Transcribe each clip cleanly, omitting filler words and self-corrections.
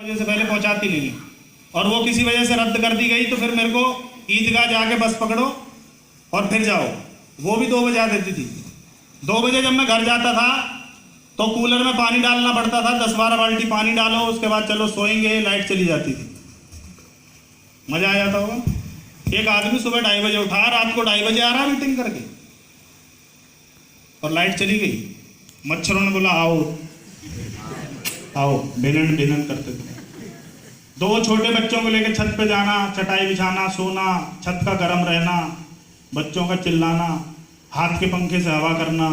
बजे से पहले पहुंचाती नहीं है, और वो किसी वजह से रद्द कर दी गई तो फिर मेरे को ईदगाह जाके बस पकड़ो और फिर जाओ। वो भी 2 बजा देती थी। 2 बजे जब मैं घर जाता था तो कूलर में पानी डालना पड़ता था, 10-12 बाल्टी पानी डालो, उसके बाद चलो सोएंगे, लाइट चली जाती थी। मजा आ जाता होगा। एक आदमी सुबह 2:30 बजे उठा, रात को 2:30 बजे आ रहा मीटिंग करके, और लाइट चली गई। मच्छरों ने बोला आओ आओ, भिनन भिनन करते थे। 2 छोटे बच्चों को लेकर छत पे जाना, चटाई बिछाना, सोना, छत का गर्म रहना, बच्चों का चिल्लाना, हाथ के पंखे से हवा करना।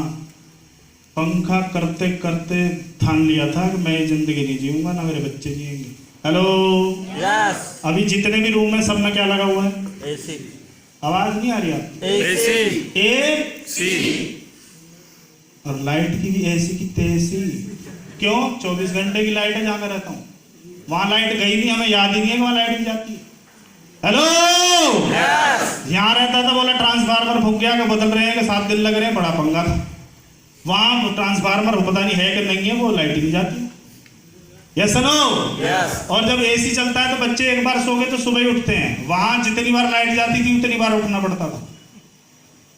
पंखा करते करते ठान लिया था कि मैं जिंदगी नहीं जीऊंगा, ना मेरे बच्चे जिएंगे। Hello yes. अभी जितने भी रूम है सब में क्या लगा हुआ है? एसी। आवाज नहीं आ रही आप? एसी। और लाइट की भी एसी की तेजी। क्यों? 24 घंटे की लाइट है जहां मैं रहता हूँ। वहां लाइट गई नहीं, हमें याद ही नहीं है कि वहां लाइट नहीं जाती है। Hello yes. यहाँ रहता था, बोला ट्रांसफार्मर फूक गया, कि बदल रहे हैं, कि 7 दिन लग रहे हैं, बड़ा पंगा था। वहां ट्रांसफार्मर पता नहीं है कि नहीं है, वो लाइट नहीं जाती। Yes no? यस। और जब एसी चलता है तो बच्चे एक बार सो गए तो सुबह ही उठते हैं। वहां जितनी बार लाइट जाती थी उतनी बार उठना पड़ता था।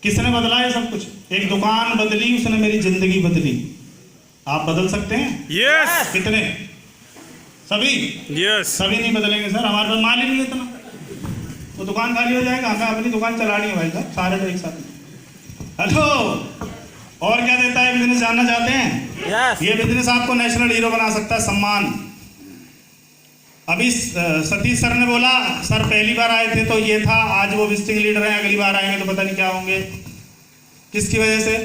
किसने बदला ये सब कुछ? एक दुकान बदली, उसने मेरी जिंदगी बदली। आप बदल सकते हैं? यस। कितने? सभी? यस। सभी नहीं बदलेंगे सर, हमारे पास माल ही नहीं इतना। वो दुकान खाली हो जाएगा, हमें अपनी दुकान चलानी है भाई साहब, सारे लोग एक साथ। हेलो, और क्या देता है बिजनेस, जानना चाहते हैं? यस। ये बिजनेस आपको नेशनल हीरो बना सकता है, सम्मान। अभी सतीश सर ने बोला, सर पहली बार आए थे तो ये था, आज वो विजिटिंग लीडर हैं, अगली बार आएंगे तो पता नहीं क्या होंगे। किसकी वजह से?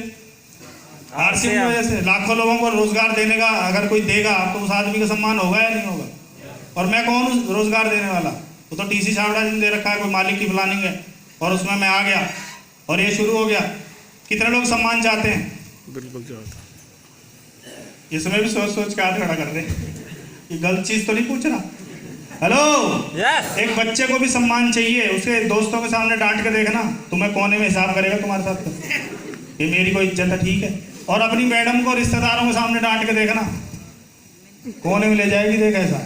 आरसी की वजह से। लाखों लोगों को रोजगार देने का अगर कोई देगा तो उस आदमी का सम्मान होगा या नहीं होगा? और मैं कौन रोजगार देने वाला? वो तो टीसी छावड़ा ने दे रखा है, कोई मालिक की प्लानिंग है, और उसमें मैं आ गया और ये शुरू हो गया। कितने लोग सम्मान चाहते हैं? बिल्कुल चाहता। इसमें भी सोच सोच के हाथ खड़ा कर रहे हैं, ये गलत चीज तो नहीं पूछ रहा। Hello yes. एक बच्चे को भी सम्मान चाहिए, उसके दोस्तों के सामने डांट के देखना, तुम्हें कोने में हिसाब करेगा तुम्हारे साथ का। ये मेरी कोई इज्जत है, ठीक है। और अपनी मैडम को रिश्तेदारों के सामने डांट के देखना, कोने में ले जाएगी। देख ऐसा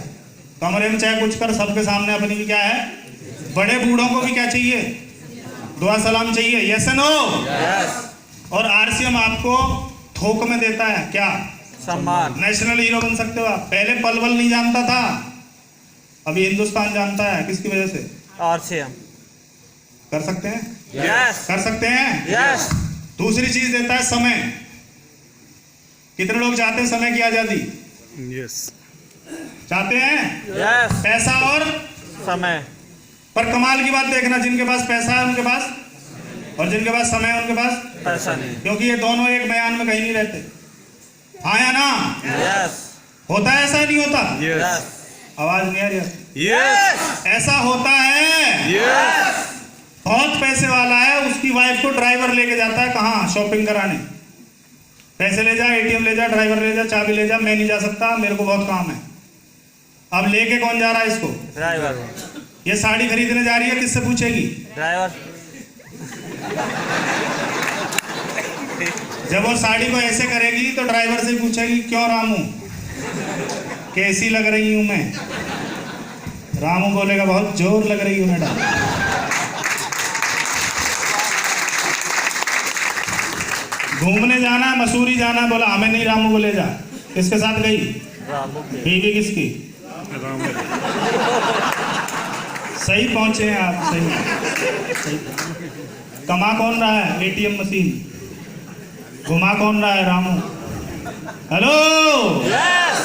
कमरे में चाहे कुछ कर, सबके सामने अपनी भी क्या है। बड़े बूढ़ों को भी क्या चाहिए? दुआ सलाम चाहिए। Yes no? यस। और आरसीएम आपको थोक में देता है क्या? सम्मान। नेशनल हीरो बन सकते हो आप। पहले पलवल नहीं जानता था, अभी हिंदुस्तान जानता है। किसकी वजह से? आरसीएम। कर सकते हैं? यस। कर सकते हैं। यस। दूसरी चीज देता है समय। कितने लोग चाहते हैं समय की आजादी? यस। चाहते हैं? यस। पैसा और समय। पर कमाल की बात देखना, जिनके पास पैसा है उनके पास, और जिनके पास समय है उनके पास पैसा नहीं। क्योंकि ये दोनों एक बयान में कहीं नहीं रहते। हाँ या ना? यस। होता है ऐसा, नहीं होता? यस। आवाज नहीं आ रही? यस। ऐसा होता है। यस। बहुत पैसे वाला है, उसकी वाइफ को ड्राइवर लेके जाता है कहाँ? शॉपिंग कराने। पैसे ले जा, एटीएम ले जा, ड्राइवर ले जा, चाबी ले जा, मैं नहीं जा सकता, मेरे को बहुत काम है। अब लेके कौन जा रहा है इसको? ड्राइवर। ये साड़ी खरीदने जा रही है, किससे पूछेगी? ड्राइवर। जब वो साड़ी को ऐसे करेगी तो ड्राइवर से पूछेगी, क्यों रामू, कैसी लग रही हूं मैं? रामू बोलेगा, बहुत जोर लग रही हूं मैडम। घूमने जाना, मसूरी जाना, बोला हमें नहीं, रामू को ले जा। किसके साथ गई? रामू। बीवी किसकी? सही पहुंचे हैं आप, सही। कमा कौन रहा है? ATM machine. घुमा कौन रहा है? रामू। Hello yes.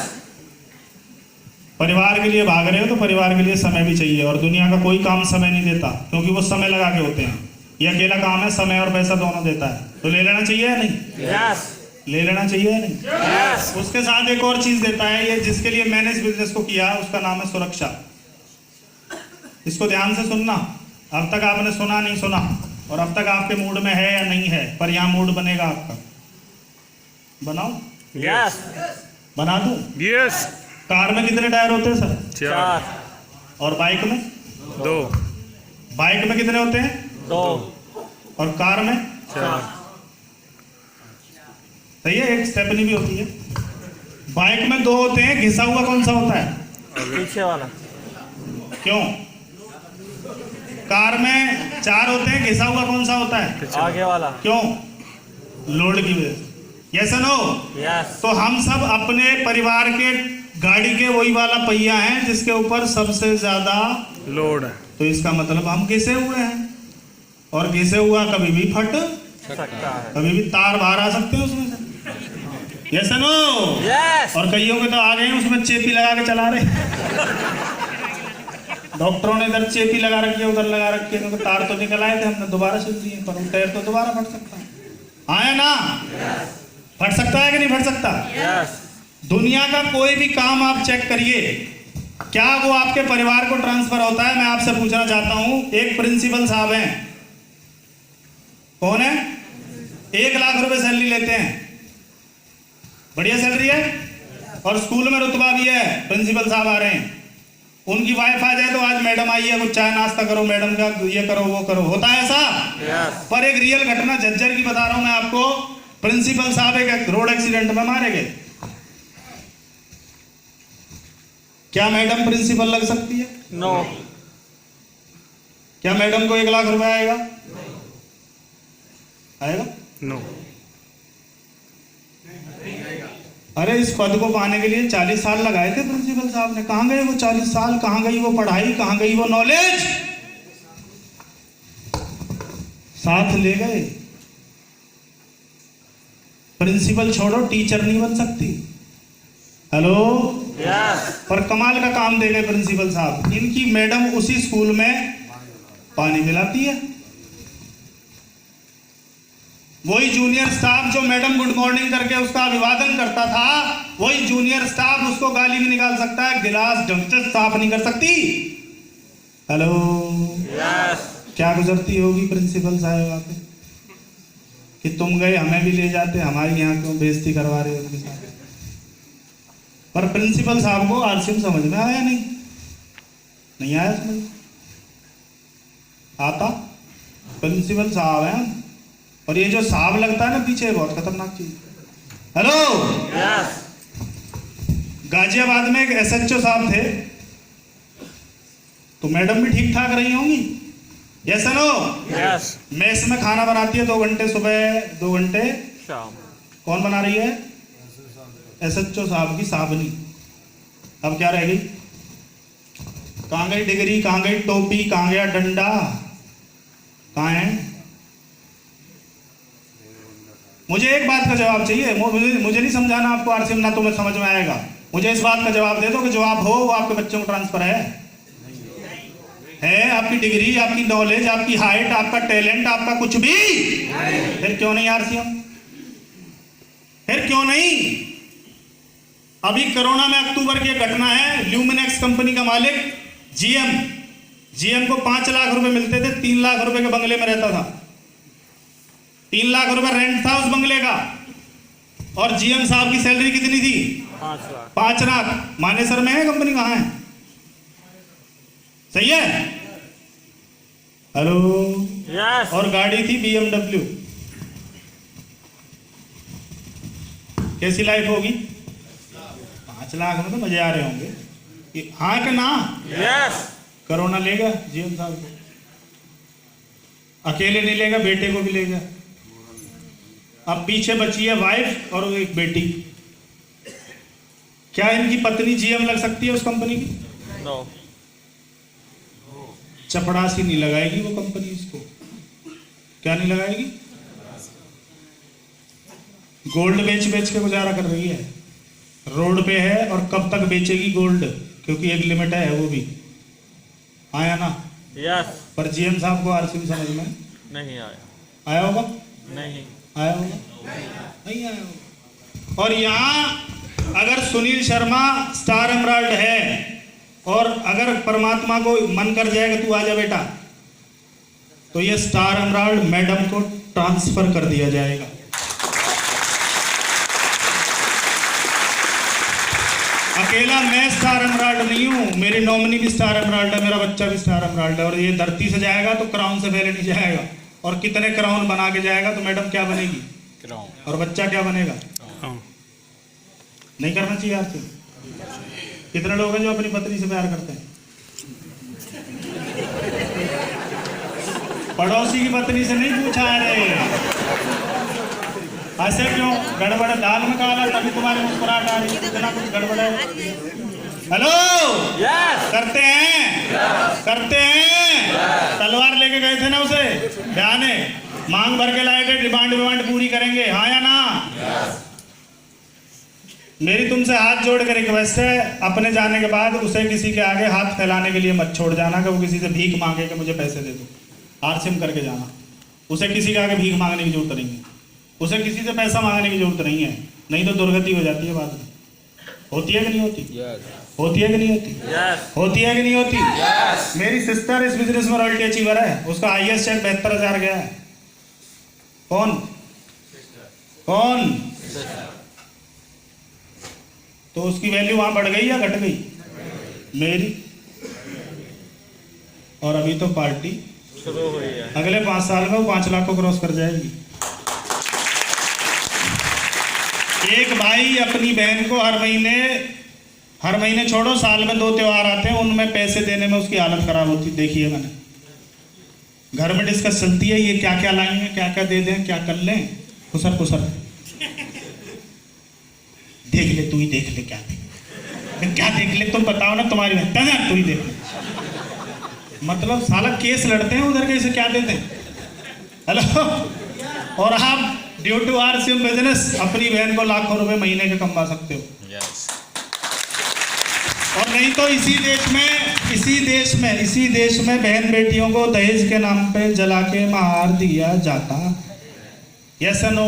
परिवार के लिए भाग रहे हो तो परिवार के लिए समय भी चाहिए, और दुनिया का कोई काम समय नहीं देता, क्योंकि वो समय लगा के होते हैं। ये अकेला काम है, समय और पैसा दोनों देता है, तो ले लेना चाहिए या नहीं? यस। ले लेना चाहिए या नहीं? यस। उसके साथ एक और चीज देता है, ये जिसके लिए मैंने इस बिजनेस को किया, उसका नाम है सुरक्षा। इसको ध्यान से सुनना। अब तक आपने सुना नहीं सुना, और अब तक आपके मूड में है या नहीं है, पर यहाँ मूड बनेगा आपका। बनाओ? यस। बना दूं? यस। कार में कितने टायर होते हैं सर? 4। और बाइक में? 2। बाइक में कितने होते हैं? 2। और कार में? 4। सही है, एक स्टेपनी भी होती है। बाइक में 2 होते हैं, घिसा हुआ कौन सा होता है? पीछे वाला। क्यों? कार में 4 होते हैं, घिसा हुआ कौन सा होता है? आगे वाला। क्यों? लोड की वजह से। Yes no? यस। तो हम सब अपने परिवार के गाड़ी के वही वाला पहिया हैं जिसके ऊपर सबसे ज्यादा लोड है। तो इसका मतलब हम घिसे हुए हैं, और घिसे हुआ कभी भी फट सकता है। कभी भी तार बाहर आ सकते हैं उसमें से। Yes no? यस। और कईयों के तो आ गए हैं उसमें चेपी लगा के चला रहे। डॉक्टरों ने इधर चेपी लगा रखी है, उधर लगा रखी है, क्योंकि तार तो निकल आए थे, हमने दोबारा सिल दिए, पर वो टायर तो दोबारा फट सकता है। आया ना? फट सकता है कि नहीं फट सकता? यस। दुनिया का कोई भी काम आप चेक करिए, क्या वो आपके परिवार को ट्रांसफर होता है? मैं आपसे पूछना चाहता हूं। एक प्रिंसिपल साहब हैं, कौन है? 1 लाख रुपए सैलरी लेते हैं, बढ़िया सैलरी है, और स्कूल में रुतबा भी है, प्रिंसिपल साहब आ रहे हैं। उनकी वाइफ आ जाए तो आज मैडम आई है, कुछ चाय नाश्ता करो, मैडम का ये करो वो करो, होता है ऐसा? यस। पर एक रियल घटना झज्जर की बता रहा हूं मैं आपको। प्रिंसिपल साहब एक रोड एक्सीडेंट में मारे गए। क्या मैडम प्रिंसिपल लग सकती है? नो। क्या मैडम को 1 लाख रुपए आएगा? आएगा? नो। अरे इस पद को पाने के लिए 40 साल लगाए थे प्रिंसिपल साहब ने। कहां गए वो 40 साल? कहां गई वो पढ़ाई? कहां गई वो नॉलेज? साथ ले गए। प्रिंसिपल छोड़ो, टीचर नहीं बन सकती। हेलो? यस। पर कमाल का काम दे गए प्रिंसिपल साहब। इनकी मैडम उसी स्कूल में पानी मिलाती है। वही जूनियर स्टाफ जो मैडम गुड मॉर्निंग करके उसका अभिवादन करता था, वही जूनियर स्टाफ उसको गाली भी निकाल सकता है, गिलास ढंग से साफ नहीं कर सकती। हेलो? यस। क्या गुजरती होगी प्रिंसिपल साहब पे कि तुम गए हमें भी ले जाते, हमारी यहाँ क्यों बेइज्जती करवा रहे हो उनके साथ? पर प्रिंसिपल साहब को आरसीएम समझ में आया नहीं आया समझ आता? प्रिंसिपल साहब हैं, और ये जो साहब लगता है ना पीछे, बहुत खतरनाक चीज। हेलो? यस। गाजियाबाद में एक एसएचओ साहब थे, तो मैडम भी ठीक ठाक रही होंगी। Yes no? यस। मेस में खाना बनाती है 2 घंटे सुबह, 2 घंटे शाम। कौन बना रही है? एसएचओ साहब की साबनी। अब क्या रह गई? कहां गई डिग्री? कहां गई टोपी? कहां गया डंडा? कहां है? मुझे एक बात का जवाब चाहिए। मुझे नहीं समझाना आपको आरसीएम, ना तुम्हें समझ में आएगा। मुझे इस बात का जवाब दे दो कि जो आप हो वो आपके बच्चों को ट्रांसफर है? आपकी डिग्री, आपकी नॉलेज, आपकी हाइट, आपका टैलेंट, आपका कुछ भी? फिर क्यों नहीं आरसीएम? फिर क्यों नहीं? अभी कोरोना में अक्टूबर की घटना है। ल्यूमिनेक्स कंपनी का मालिक जीएम को 5 लाख रुपए मिलते थे, 3 लाख रुपए के बंगले में रहता था। 3 लाख रुपए रेंट था उस बंगले का, और जीएम साहब की सैलरी कितनी थी? 5 लाख। 5 लाख। मानेसर में है कंपनी, कहां है? सही है? हेलो? यस। और गाड़ी थी BMW। कैसी लाइफ होगी? 5 लाख में तो मजे आ रहे होंगे। हाँ कि ना? यस। कोरोना लेगा जीएम साहब को, अकेले नहीं लेगा, बेटे को भी लेगा। अब पीछे बची है वाइफ और एक बेटी। क्या इनकी पत्नी जीएम लग सकती है उस कंपनी की? नो। चपड़ासी नहीं लगाएगी वो कंपनी इसको। क्या नहीं लगाएगी? गोल्ड बेच बेच के गुजारा कर रही है, रोड पे है, और कब तक बेचेगी गोल्ड, क्योंकि एक लिमिट है वो भी। आया ना? यस। पर जीएम साहब को आरसीएम समझ में नहीं आया। आया होगा? नहीं आया होगा? नहीं आया होगा। और यहाँ अगर सुनील शर्मा स्टार एमराल्ड है, और अगर परमात्मा को मन कर जाएगा तू आजा बेटा, तो ये स्टार एमराल्ड मैडम को ट्रांसफर कर दिया जाएगा। अकेला मैं स्टार एमराल्ड नहीं हूं, मेरी नॉमिनी भी स्टार एमराल्ड है, मेरा बच्चा भी स्टार एमराल्ड है। और ये धरती से जाएगा तो क्राउन से पहले नहीं जाएगा। और कितने क्राउन बना के जाएगा तो मैडम क्या बनेगी? क्राउन। और बच्चा क्या बनेगा? हाँ। नहीं करना चाहिए आपसे। कितने लोग हैं जो अपनी पत्नी से प्यार करते हैं? पड़ोसी की पत्नी से नहीं पूछा है रे। ऐसे क्यों? गड़बड़ है, दाल में काला, तभी तुम्हारी मुस्कुराहट आ रही है। इतना कुछ गड़बड़ है। हेलो, यस करते हैं करते हैं। तलवार लेके गए थे ना उसे, ध्यान है, मांग भर के लाए थे, डिमांड पूरी करेंगे, हाँ या ना? मेरी तुमसे हाथ जोड़ कर रिक्वेस्ट है, अपने जाने के बाद उसे किसी के आगे हाथ फैलाने के लिए मत छोड़ जाना कि वो किसी से भीख मांगे कि मुझे पैसे दे दो। आरसीएम करके जाना। उसे किसी के आगे भीख मांगने की जरूरत नहीं है, उसे किसी से पैसा मांगने की जरूरत नहीं है, नहीं तो दुर्गति हो जाती है बाद में। होती है कि नहीं होती? होती है कि नहीं होती? होती है कि नहीं होती? मेरी सिस्टर इस बिजनेस में रॉयल्टी अचीवर है, उसका हाईएस्ट चेक 72,000 गया है। कौन कौन? तो उसकी वैल्यू वहां बढ़ गई या घट गई? मेरी। और अभी तो पार्टी शुरू हुई है। अगले 5 साल में वो 5 लाख को क्रॉस कर जाएगी। एक भाई अपनी बहन को हर महीने छोड़ो, साल में 2 त्योहार आते हैं, उनमें पैसे देने में उसकी हालत खराब होती देखी है मैंने। घर में डिस्कस चलती है, ये क्या क्या लाएंगे, क्या क्या दे दें, क्या कर लें, खुसर देख ले, तू ही देख ले, क्या देख ले, तुम बताओ ना, तुम्हारी बहन तू ही देख ले। मतलब साला केस लड़ते हैं उधर, कैसे क्या देते हैं। हेलो, और आप ड्यू टू आरसीएम बिजनेस अपनी बहन को लाखों रुपए महीने के कमा सकते हो। यस और नहीं तो इसी देश में बहन बेटियों को दहेज के नाम पे जला के मार दिया जाता। Yes no?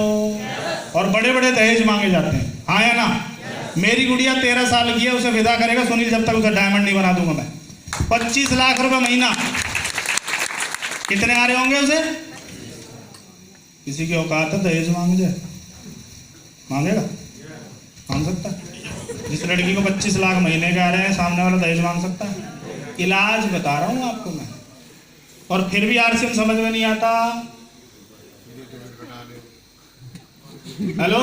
और बड़े बड़े दहेज मांगे जाते हैं, हाँ या ना? मेरी गुड़िया 13 साल की है, उसे विदा करेगा सुनील जब तक उसे डायमंड नहीं बना दूंगा मैं। 25 लाख रुपए महीना। कितने आ रहे होंगे उसे? किसी की औकात है दहेज मांग जाए? मांगेगा? मांग सकता है? जिस लड़की को 25 लाख महीने के आ रहे हैं, सामने वाला दहेज मांग सकता है? इलाज बता रहा हूं आपको मैं। और फिर भी आरसीएम समझ में नहीं आता। हेलो,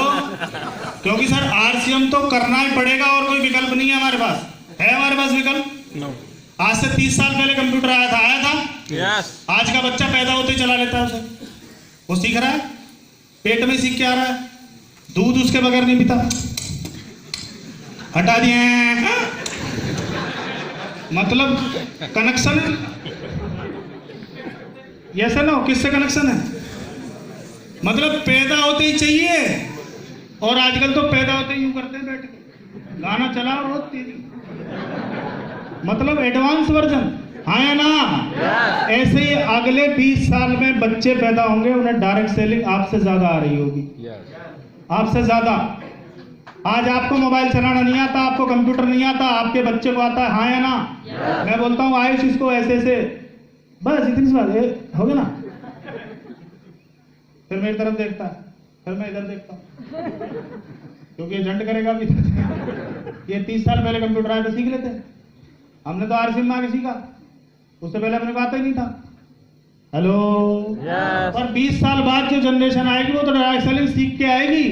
क्योंकि सर आरसीएम तो करना ही पड़ेगा और कोई विकल्प नहीं है हमारे पास। है हमारे पास विकल्प? नो। आज से 30 साल पहले कंप्यूटर आया था? यस आज का बच्चा पैदा होते ही चला लेता है उसे। वो सीख रहा है, पेट में सीख के आ रहा है, दूध उसके बगैर नहीं पीता। हटा दिए, मतलब कनेक्शन है। यस है ना? किससे कनेक्शन है? मतलब पैदा होते ही चाहिए। और आजकल तो पैदा होते ही यूं करते हैं, बैठ के गाना चला बहुत तेजी, मतलब एडवांस वर्जन, हाँ या ना? ऐसे ही अगले 20 साल में बच्चे पैदा होंगे, उन्हें डायरेक्ट सेलिंग आपसे ज्यादा आ रही होगी। आपसे ज्यादा। आज आपको मोबाइल चलाना नहीं आता, आपको कंप्यूटर नहीं आता, आपके बच्चे को आता है, हाँ या ना? मैं बोलता हूँ आयुष इसको ऐसे बस इतनी सी बात हो गया ना। फिर मेरी तरफ देखता है, फिर मैं इधर देखता हूँ, क्योंकि ये झंड करेगा भी। ये 30 साल पहले कंप्यूटर आया तो सीख लेते हैं। हमने तो आरसीएम में आके सीखा, उससे पहले अपने को आता ही नहीं था। हेलो, और 20 साल बाद जो जनरेशन आएगी वो तो डायरेक्ट सेलिंग सीख के आएगी।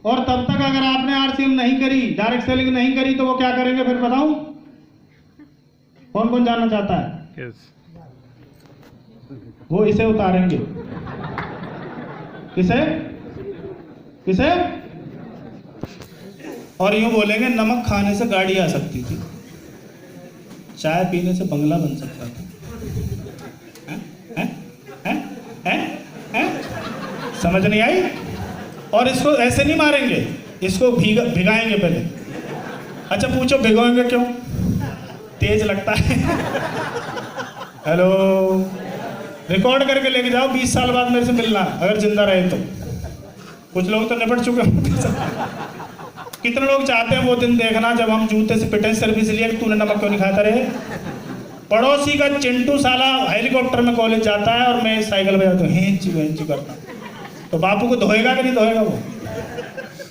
और तब तक अगर आपने आरसीएम नहीं करी, डायरेक्ट सेलिंग नहीं करी, तो वो क्या करेंगे फिर बताऊं? कौन कौन जानना चाहता है? यस। वो इसे उतारेंगे। किसे? और यूं बोलेंगे नमक खाने से गाड़ी आ सकती थी, चाय पीने से बंगला बन सकता था। समझ नहीं आई? और इसको ऐसे नहीं मारेंगे, इसको भिगाएंगे पहले। अच्छा पूछो भिगोएंगे क्यों? तेज लगता है। हेलो, रिकॉर्ड करके लेके जाओ, 20 साल बाद मेरे से मिलना अगर जिंदा रहे तो। कुछ लोग तो निपट चुके हैं। कितने लोग चाहते हैं वो दिन देखना जब हम जूते से पिटे, सर्विस लिए तूने नमक क्यों नहीं खाता रहे। पड़ोसी का चिंटू साला हेलीकॉप्टर में कॉलेज जाता है और मैं साइकिल बजाता हूँ, हेंची करता, तो बापू को धोएगा कि नहीं धोएगा वो?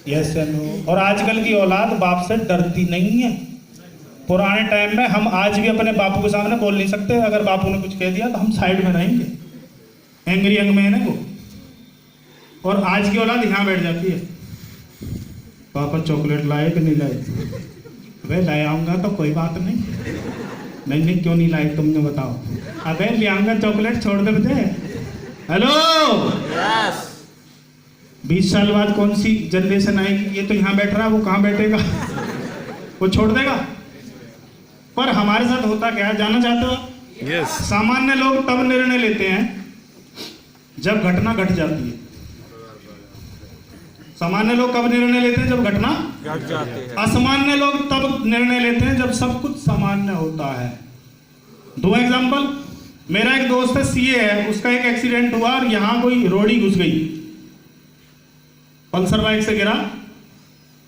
Yes no? और आजकल की औलाद बाप से डरती नहीं है। पुराने टाइम में हम आज भी अपने बापू के सामने बोल नहीं सकते, अगर बापू ने कुछ कह दिया तो हम साइड में रहेंगे, एंग्री यंग मैन है वो। और आज की औलाद यहाँ बैठ जाती है, पापा चॉकलेट लाए कि नहीं लाए, अबे ले आऊंगा तो कोई बात नहीं। मैंने क्यों नहीं लाई तुमने बताओ। अबे ले आऊंगा चॉकलेट, छोड़ दे मुझे। हेलो, यस 20 साल बाद कौन सी जनरेशन आएगी? ये तो यहाँ बैठ रहा है, वो कहाँ बैठेगा? वो छोड़ देगा। पर हमारे साथ होता क्या है जानना चाहते हो? यस सामान्य लोग तब निर्णय लेते हैं जब घटना घट जाती है। सामान्य लोग कब निर्णय लेते हैं? जब घटना घट जाते हैं। असामान्य लोग तब निर्णय लेते हैं जब सब कुछ सामान्य होता है। दो एग्जांपल, मेरा एक दोस्त है सीए है, उसका एक एक्सीडेंट हुआ और यहाँ कोई रोड़ी घुस गई, पल्सर बाइक से गिरा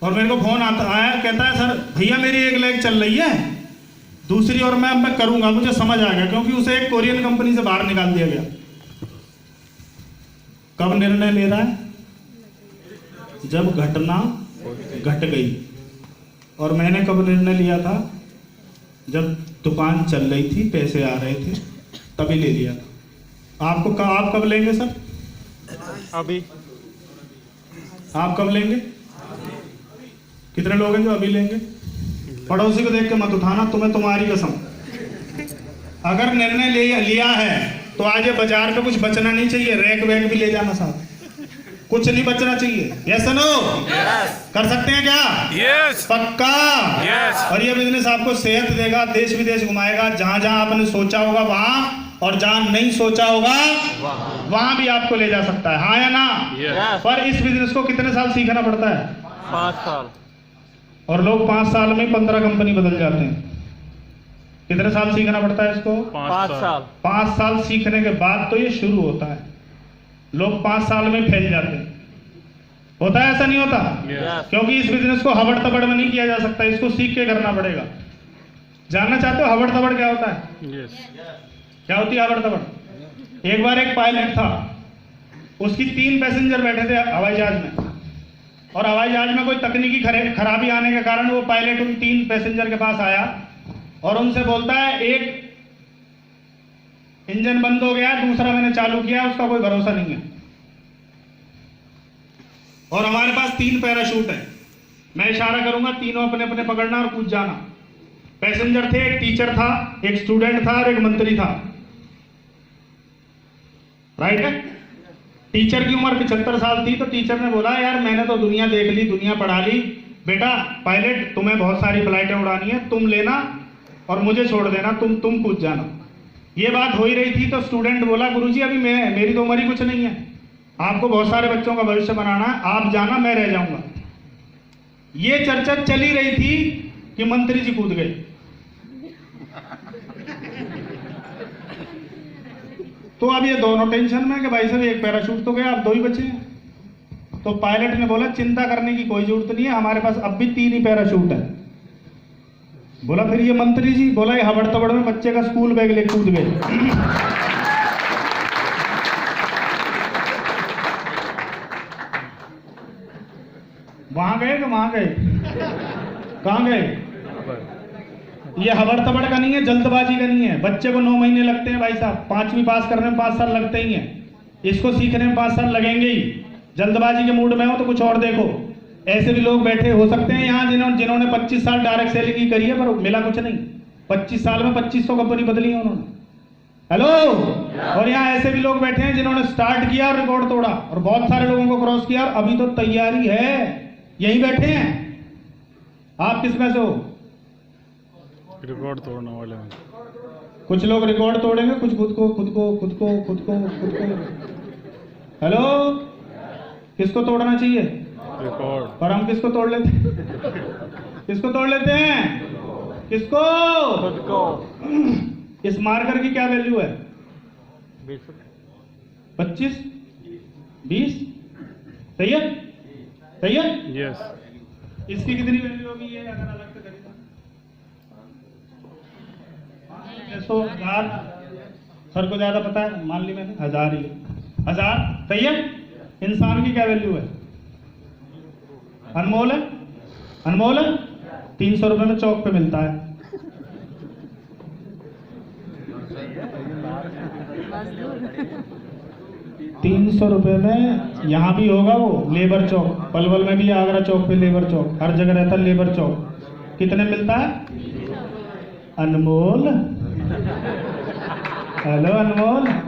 और मेरे को फोन आया, कहता है सर भैया मेरी एक लेग चल रही है, दूसरी और मैं करूंगा। मुझे समझ आ गया क्योंकि उसे एक कोरियन कंपनी से बाहर निकाल दिया गया। कब निर्णय ले रहा है? जब घटना घट गई। और मैंने कब निर्णय लिया था? जब दुकान चल रही थी, पैसे आ रहे थे, तभी ले लिया था। आप कब लेंगे सर? अभी आप कब लेंगे? कितने लोग हैं जो अभी लेंगे? पड़ोसी को देख के मत उठाना, तुम्हें तुम्हारी कसम। अगर निर्णय लिया है तो आज ये बाजार पे कुछ बचना नहीं चाहिए। रैक वैक भी ले जाना साथ, कुछ नहीं बचना चाहिए। Yes no? कर सकते हैं क्या? यस पक्का? यस और ये बिजनेस आपको सेहत देगा, देश विदेश घुमाएगा। जहां जहां आपने सोचा होगा वहां, और जहां नहीं सोचा होगा वहां भी आपको ले जा सकता है। हाँ या ना? यस पर इस बिजनेस को कितने साल सीखना पड़ता है? 5 साल। और लोग 5 साल में 15 कंपनी बदल जाते हैं। कितने साल सीखना पड़ता है इसको? 5 साल। 5 साल सीखने के बाद तो ये शुरू होता है। लोग 5 साल में फैल जाते हैं। होता है ऐसा? नहीं होता? यस क्योंकि इस बिजनेस को हबड़ तबड़ में नहीं किया जा सकता, इसको सीख के करना पड़ेगा। जानना चाहते हो हबड़ तबड़ क्या होता है? यस क्या होती है हबड़ तबड़? एक बार एक पायलट था, उसकी 3 पैसेंजर बैठे थे हवाई जहाज में, और हवाई जहाज में कोई तकनीकी खराबी आने के कारण वो पायलट उन 3 पैसेंजर के पास आया और उनसे बोलता है एक इंजन बंद हो गया, दूसरा मैंने चालू किया, उसका कोई भरोसा नहीं है, और हमारे पास 3 पैराशूट है। मैं इशारा करूंगा, तीनों अपने अपने पकड़ना और कूद जाना। पैसेंजर थे, एक टीचर था, एक स्टूडेंट था और एक मंत्री था। राइट है? टीचर की उम्र 75 साल थी, तो टीचर ने बोला यार मैंने तो दुनिया देख ली, दुनिया पढ़ा ली, बेटा पायलट तुम्हें बहुत सारी फ्लाइटें उड़ानी है, तुम लेना और मुझे छोड़ देना, तुम कूद जाना। ये बात हो ही रही थी तो स्टूडेंट बोला गुरुजी अभी मेरी तो उम्र ही कुछ नहीं है, आपको बहुत सारे बच्चों का भविष्य बनाना है, आप जाना मैं रह जाऊंगा। ये चर्चा चल ही रही थी कि मंत्री जी कूद गए। तो अब ये दोनों टेंशन में कि भाई साहब एक पैराशूट तो गया, अब 2 ही बचे हैं। तो पायलट ने बोला चिंता करने की कोई जरूरत नहीं है, हमारे पास अब भी 3 ही पैराशूट है। बोला फिर ये मंत्री जी? बोला ये हबड़ तबड़ में बच्चे का स्कूल बैग ले कूद गए। वहां गए कि वहां गए? कहां गए? ये हबड़ तबड़ का नहीं है, जल्दबाजी का नहीं है। बच्चे को 9 महीने लगते हैं भाई साहब, 5वीं पास करने में 5 साल लगते ही हैं, इसको सीखने में 5 साल लगेंगे ही। जल्दबाजी के मूड में हो तो कुछ और देखो। ऐसे भी लोग बैठे हो सकते हैं यहाँ जिन्होंने 25 साल डायरेक्ट सेलिंग की करी है पर मिला कुछ नहीं। 25 साल में 2500 कंपनी बदली है उन्होंने। हेलो? और यहाँ ऐसे भी लोग बैठे हैं जिन्होंने स्टार्ट किया और रिकॉर्ड तोड़ा और बहुत सारे लोगों को क्रॉस किया और अभी तो तैयारी है, यही बैठे हैं। आप किस में से हो? रिकॉर्ड तोड़ने वाले हैं। कुछ लोग रिकॉर्ड तोड़ेंगे, कुछ खुद को। हेलो? किसको तोड़ना चाहिए? रिकॉर्ड। और हम किसको तोड़ लेते हैं? किसको तोड़ लेते हैं? किसको? खुद को। इस मार्कर की क्या वैल्यू है? 25 20 सही है? सही है? यस इसकी कितनी वैल्यू होगी ये अगर अलग से खरीदा? 600 1000 सर को ज्यादा पता है, मान ली मैंने 1000 ही 1000 सही है। इंसान की क्या वैल्यू है? अनमोल है, अनमोल है। 300 रुपए में चौक पे मिलता है। ₹300 में यहाँ भी होगा वो लेबर चौक, पलवल में भी, आगरा चौक पे लेबर चौक, हर जगह रहता है लेबर चौक। कितने मिलता है? अनमोल। हेलो अनमोल।